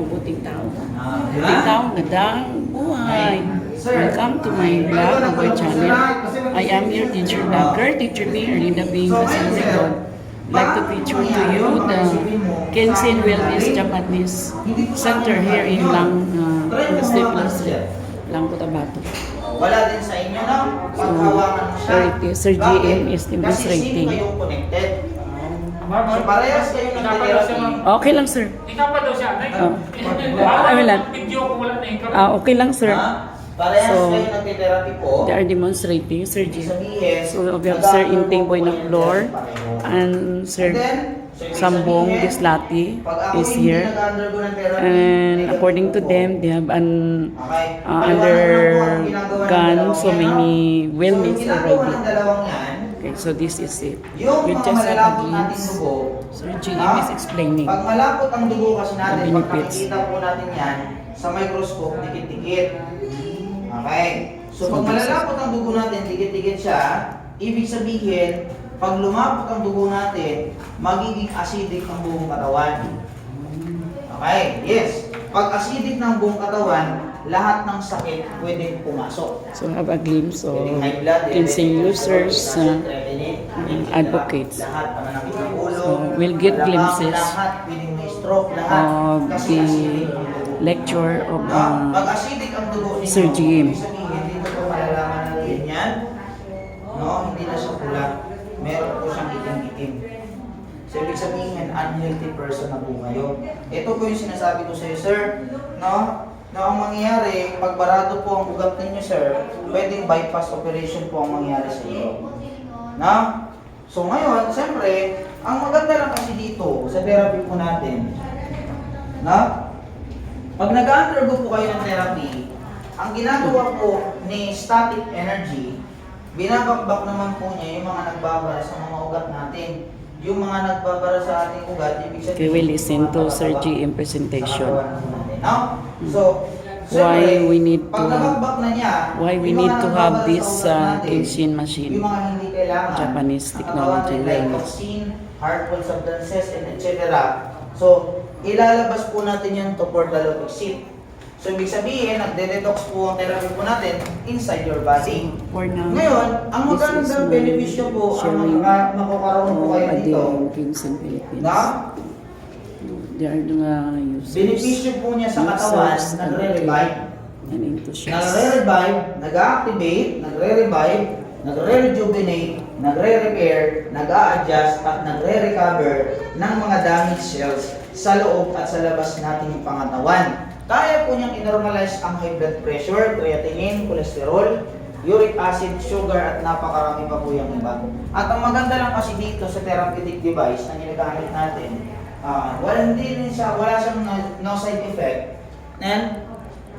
mabuting tao. Mabuting tao, gandang buhay. Welcome to my vlog, on my channel. I am your teacher vlogger, Teacher B, Erlinda B. Casilon. Like to feature to you the Kenshin Wellness Japanese Center here in Lang Cotabato. Wala din sa inyo na paghawakan mo siya. Sir GM is Kasi rating. kayong connected. So parehas kayo nag-therapy. Okay lang, sir. Ikaw pa daw siya. Ay, wala. Video ko wala na ikaw. Okay lang, sir. Parehas So, kayo nag-therapy po. They are demonstrating, Sir G. Sabihin, So we have Sir Inting Boy na floor and Sir Sambong Dislati is here. And according to them, they have undergone so many wellness already. Okay, so this is it. You just have a glimpse. Sir GM is explaining. Pag malapot ang dugo kasi The natin, pag benefits. makikita po natin yan sa microscope, dikit-dikit. Okay? So pag malalapot ang dugo natin, dikit-dikit siya, ibig sabihin, pag lumapot ang dugo natin, magiging acidic ang buong katawan. Okay? Yes. Pag acidic ng buong katawan, lahat ng sakit pwedeng pumasok. So have a glimpse of Pwedeng high blood, Kenshin users, advocates. lahat, pananakit ng ulo, So we'll get glimpses lahat, pwedeng may stroke, lahat. of Kasi the acidic ang dugo. lecture of Pag acidic ang dugo ninyo, Sir GM. ibig sabihin, dito po malalaman natin yan. No, hindi na siya pula. Meron po siyang itim-itim. So, ibig sabihin, unhealthy person na po kayo. Ito po yung sinasabi ko sa iyo, sir. No? Na ang mangyayari, pag barado po ang ugat ninyo, sir, pwedeng bypass operation po ang mangyayari sa iyo. No? So, ngayon, siyempre, ang maganda lang kasi dito, sa therapy po natin, no? Pag nag-undergo po kayo ng therapy, ang ginagawa po ni static energy, binabakbak naman po niya yung mga nagbabara sa mga ugat natin. Yung mga nagbabara sa ating ugat, ibig sabihin, Okay, we listen to Sir GM presentation. No? So, Why siyempre, we need pag to- nabakbak na niya, why we yung need mga to have nagbabara this, sa ugat natin, Kenshin machine, yung mga hindi kailangan, Japanese na technology katawan, like wellness. toxin, harmful substances, and etc. So, ilalabas po natin yan to portal exit. So, ibig sabihin, nagde-detox po ang therapy po natin inside your body. For now, Ngayon, ang this is magandang my benepisyo po ang sharing makakaroon po kayo dito. Ading Kenshin Philippines. Na, They are the users, benepisyo po niya sa katawan, users, nagre-revive. and enthusiasts. Nagre-revive, nag-activate, nagre-revive, nagre-rejuvenate, nagre-repair, nag-a-adjust, at nagre-recover ng mga damaged cells sa loob at sa labas nating pangatawan. Kaya po niyang i-normalize ang high blood pressure, creatinine, cholesterol, uric acid, sugar, at napakarami pa po yung iba. At ang maganda lang kasi dito sa therapeutic device na ginagamit natin, wala siyang no side effect, and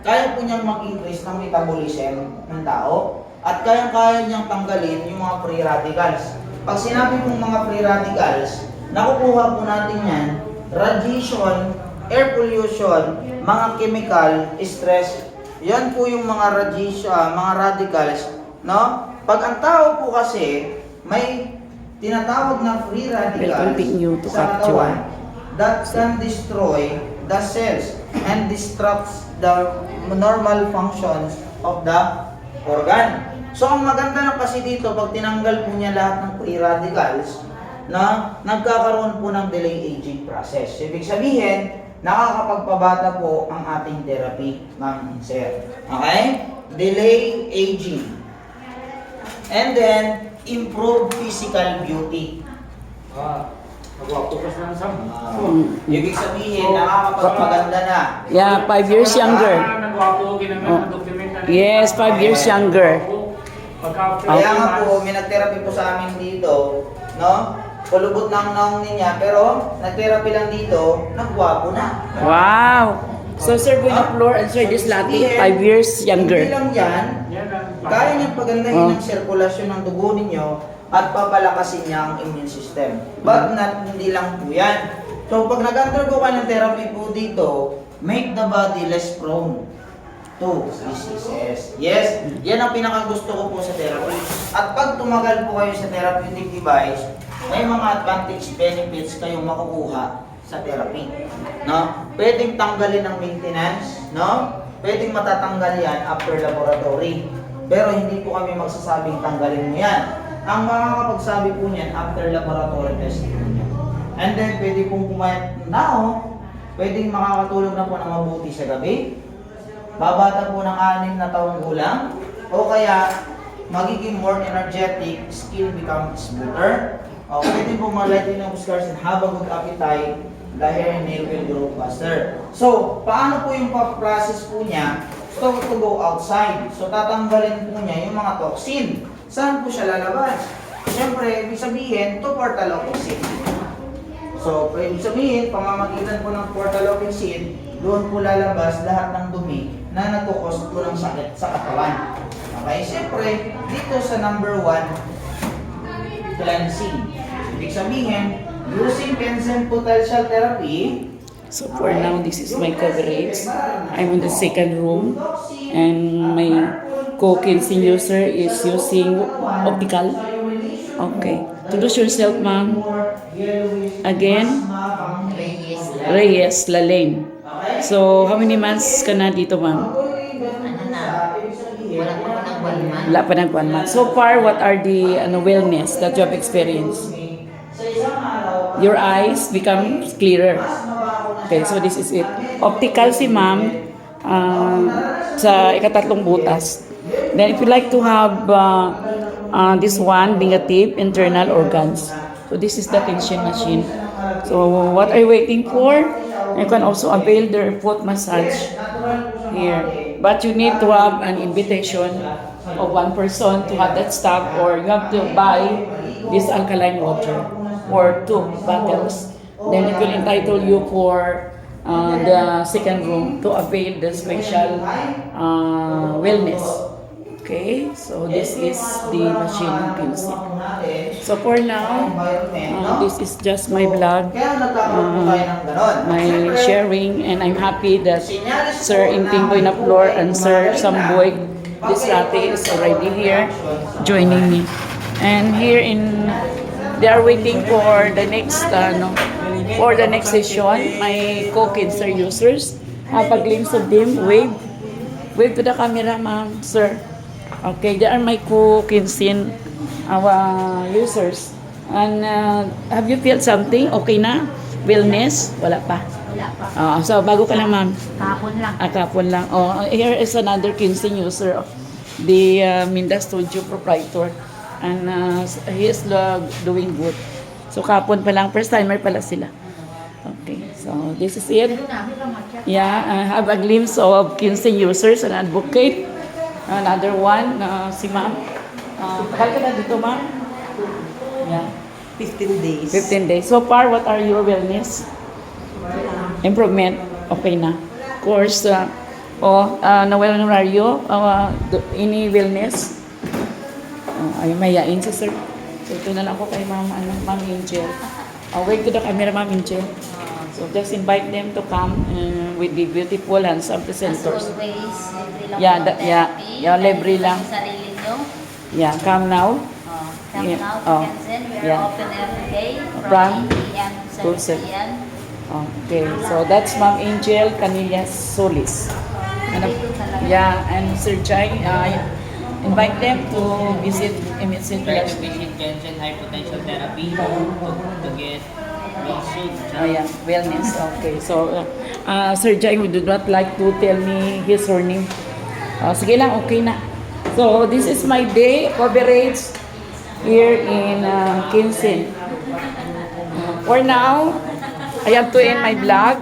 kaya po niyang mag-increase ng metabolism ng tao, at kaya niyang tanggalin yung mga free radicals. Pag sinabi pong mga free radicals, nakukuha po natin yan, radiation, air pollution, mga chemical, stress, yan po yung mga radiation, mga radicals, no? Pag ang tao po kasi may tinatawag na free radicals We'll continue to sa capture. katawan that can destroy the cells and disrupts the normal functions of the organ. So ang maganda lang kasi dito, pag tinanggal po niya lahat ng free radicals, na nagkakaroon po ng delay aging process. Ibig sabihin, nakakapagpabata po ang ating therapy, ma'am and sir. Okay? Delay aging. And then, improve physical beauty. Nagwapo ka sa sam. Ibig sabihin, nakakapagpaganda na. Yeah, 5 years younger. Nagwapo, ginamit na dokumenta. Yes, 5 years younger. Kaya nga po, may nag-therapy po sa amin dito, no? Kulubot ng naong niya, pero nag-therapy lang dito, nagwapo na. Wow! So, Sir Floor and Sir Dislati, 5 years Hindi younger. lang yan, kaya niyang pagandahin ang sirkulasyon ng dugo ninyo at papalakasin niya ang immune system. But hindi lang po yan. So, pag nag-undergo ka ng therapy po dito, make the body less prone to diseases. Yes, yan ang pinakagusto ko po sa therapy. At pag tumagal po kayo sa therapeutic device, may mga advantage benefits kayong makukuha sa therapy. No? Pwedeng tanggalin ng maintenance, no? Pwedeng matatanggal yan after laboratory. Pero hindi po kami magsasabing tanggalin mo yan. Ang makakapagsabi po niyan after laboratory testing po niya. And then pwede pong kumayat now, pwedeng makakatulog na po ng mabuti sa gabi. Babata po ng 6 na taong gulang, o kaya magiging more energetic, skin becomes smoother. O pwede po ma-lighten ng scars and have a good appetite, the hair and nail will grow faster. So, paano po yung process po niya to go outside? So, tatanggalin po niya yung mga toxin. Saan po siya lalabas? Siyempre, ibig sabihin, to portal of exit. So, ibig sabihin, pamamagitan po ng portal of exit, doon po lalabas lahat ng dumi na nagkukos po ng sakit sa katawan. Okay, siyempre, dito sa number 1, cleansing. Ibig sabihin, using Kensen potential therapy. So for now, this is my coverage. I'm in the second room, and my co-cleansing user is using optical. Okay. Introduce yourself, ma'am. Again, Reyes Lalaine. So, how many months ka na dito, ma'am? Wala pa nag 1 month. So far, what are the wellness that you have experienced? Your eyes become clearer. Okay, so this is it. Optical si ma'am sa ikatatlong butas. Then if you like to have this one, negative internal organs. So this is the tension machine. So what are you waiting for? You can also avail the foot massage here. But you need to have an invitation of one person to have that stuff, or you have to buy this alkaline water or 2 bottles. Then it will entitle you for the second room to avail the special wellness. Okay, so this is the machine of Kensen. So for now, this is just my vlog, my sharing, and I'm happy that Sir Intingboy Naplor and Sir Samboy Disrate is already here joining me. And here they are waiting for the next session. My co-cancer users, have a glimpse of them. Wave to the camera, ma'am, sir. Okay, they are my co-Kensen users. And have you felt something? Okay na? Wellness? Wala pa. Wala pa. So, bago ka lang, ma'am. Kahapon lang. Kapon lang. Here is another Kensen user, the Minda Studio proprietor. And he is doing good. So, kapon pa lang. First timer pala sila. Okay, so this is it. Yeah, I have a glimpse of Kensen users and advocate. Another one, si ma'am. Bakal ka na dito, ma'am? Yeah. 15 days. 15 days. So far, what are your wellness? Improvement. Okay na. Of course, na-well na are you? Any wellness? Ay, mayain si sir. So ito na lang ako kay ma'am Angel. Wait to the camera, ma'am Angel. So just invite them to come with the beautiful handsome presenters. Yeah, libre lang. Sarili nyo. Yeah, come now. Come Yeah. now to Kensen. We are Yeah. open every day From from 8 p.m. to 7 p.m. Okay, so that's Ma'am Angel Canillas Solis. And, yeah, and Sir Jai, invite them to visit MSC Try to Village. visit Kensen High Potential Therapy to get basic. Yeah, wellness. Okay, so Sir Jai would not like to tell me his or name. Sige lang, okay na. So this is my day coverage here in Kensen. For now, I have to end my vlog.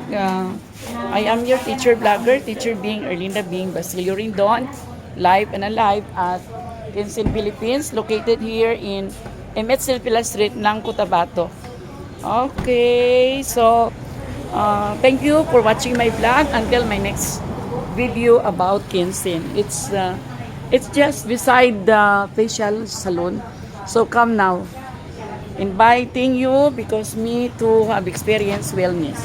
I am your teacher vlogger, teacher being Erlinda being Basilio Rindon, live and alive at Kensen, Philippines, located here in Emet Silpila Street ng Cotabato. Okay, so thank you for watching my vlog. Until my next video about Kensen. It's just beside the facial salon. So come now. Inviting you because me too have experienced wellness.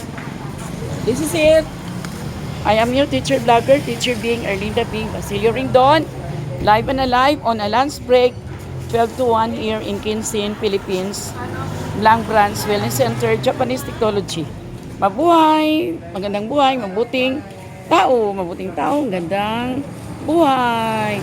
This is it. I am your teacher vlogger, teacher being Erlinda being Basilio Rindon, live and alive on a lunch break, 12 to 1 here in Kensen, Philippines, Blanc Branch Wellness Center, Japanese Technology. mabuhay, magandang buhay, mabuting tao, gandang buhay.